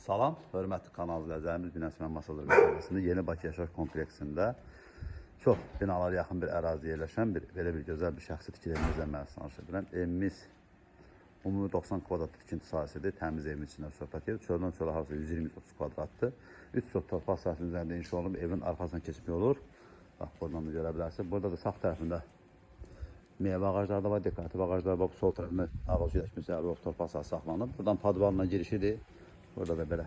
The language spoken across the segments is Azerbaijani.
Salam, hörmətli kanal izləyicilərimiz, Binəsmən Masalar Məsələsində Yeni Bakı Yaşayış Kompleksində çox binalara yaxın bir ərazidə yerləşən belə bir gözəl bir şəxsi tikiliyimizlə mən tanış edirəm. Evimiz ümumi 90 kvadrat tikinti sahəsidir. Təmiz evimiz içindən söhbət edir. Çöldən çölə harca 120-30 kvadratdır. 3 sot torpaq sahəsinin üzərində inşa olunub, evin arxasından keçmək olur. Bax, buradan da görə bilərsiniz. Burada da sağ tərəfində meyvə ağacları da var, dekorativ ağaclar var. Sol tərəfində ağac yerləşməsi torpaq sahəsi saxlanıb. Buradan padvanla girişidir. Burada da belə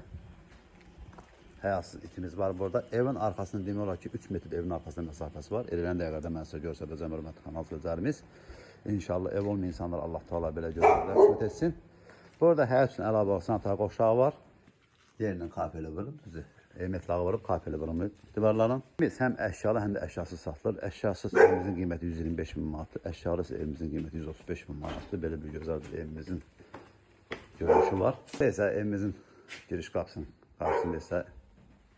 həyasız itimiz var burada. Evin arxasında demək olar ki 3 metr evin arxasında məsafəsi var. Erilən dəqiqədə mən sizə göstərəcəm hörmətli kanal izləyicilərimiz. İnşallah ev olmayan insanlar Allah Teala belə gözəllər qismət etsin. Burada həyat üçün əlavə sanitar qovşağı var. Yerindən kafeli vurulub, metlağı vurub kafeli vurulub divarların. Biz həm əşyalı, həm də əşyasız satılır. Əşyasız evimizin qiyməti 125 min manatdır. Əşyalı isə evimizin qiyməti 135 min manatdır. Belə bir gözəl bir evimizin görünüşü var. Neysə, evimizin giriş qapısının qarşısında isə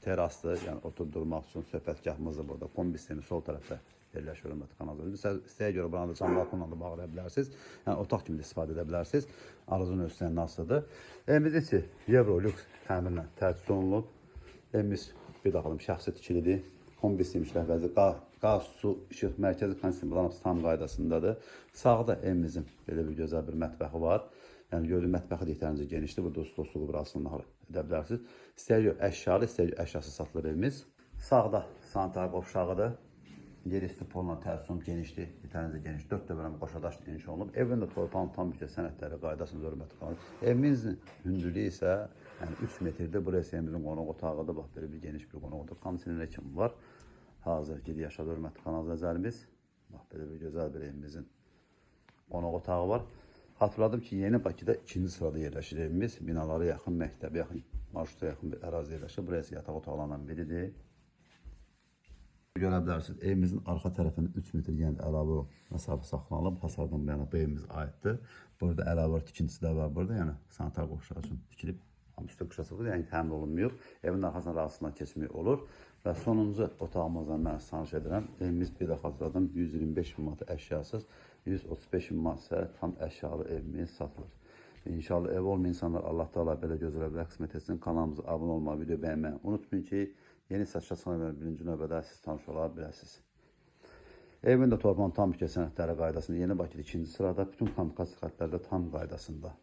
terasdır, yəni oturdurmaq üçün söhbətgahımızdır burada. Kombi sistemi sol tərəfdə yerləşir hörmətli kanal izləyicilərimiz. İstəyə görə buranı da cam balkonla da bağlaya bilərsiniz. Yəni otaq kimi də istifadə edə bilərsiniz. Arzunun ölçüsündən asılıdır. Evimiz içi Euro lüks təmirlə tərtib olunub. Evimiz bir daxilım şəxsi tikilidir. Kombi sistemi işləvəzi, qaz, su, işıq, mərkəzi kondisionerlər tam qaydasındadır. Sağda evimizin belə bir gözəl bir mətbəxi var. Yəni gördüyüm mətbəxi yetərincə genişdir. Burada stol burasını nahar edə bilərsiniz. İstəyə əşyalı, istəyə əşyasız satılır evimiz. Sağda sanitar qovşağıdır. Yeri stiporla tərsim genişdir. Yetərincə geniş. 4 dövrəm qoşadaş geniş olunub. Evin də torpağın tam bir sənədləri qaydasında hörmətli qalır. Evimizin hündürlüyü isə yəni 3 metrdir. Burası evimizin qonaq otağıdır. Bax, belə bir geniş bir qonaq otağı. Kondisioner kimi var. Hazır geri yaşadı hörmətli kanal izləyicilərimiz. Bax, belə bir gözəl bir evimizin qonaq otağı var. Hatırladım ki, Yeni Bakıda 2-ci sırada yerləşir evimiz. Binalara yaxın, məktəbə yaxın, marşruta yaxın bir ərazi yerləşir. Burası yataq otaqlarından biridir. Görə bilərsiniz, evimizin arxa tərəfində 3 metr yəni əlavə məsafə saxlanılıb. Hasardan bu yana bu evimiz aiddir. Burada əlavə tikintisi də var burada. Yəni sanitar qovşağı üçün tikilib. Üstü qışasıdır, yəni təmin olunmuyor. Evin arxasından rahatsızlıqla keçmək olur. Və sonuncu otağımızdan mən tanış edirəm. Evimiz bir də xatırladım 125 min manat əşyasız, 135 min manat isə tam əşyalı evimiz satılır. İnşallah ev olmayan insanlar Allah Teala belə gözəl qismət etsin. Kanalımıza abunə olmağı, video bəyənməyi unutmayın ki, yeni satışa çıxan birinci növbədə siz tanış ola biləsiniz. Evin də torpağın tam bir sənədləri qaydasında Yeni Bakıda 2-ci sırada, bütün kommunikasiya xətləri də tam qaydasında.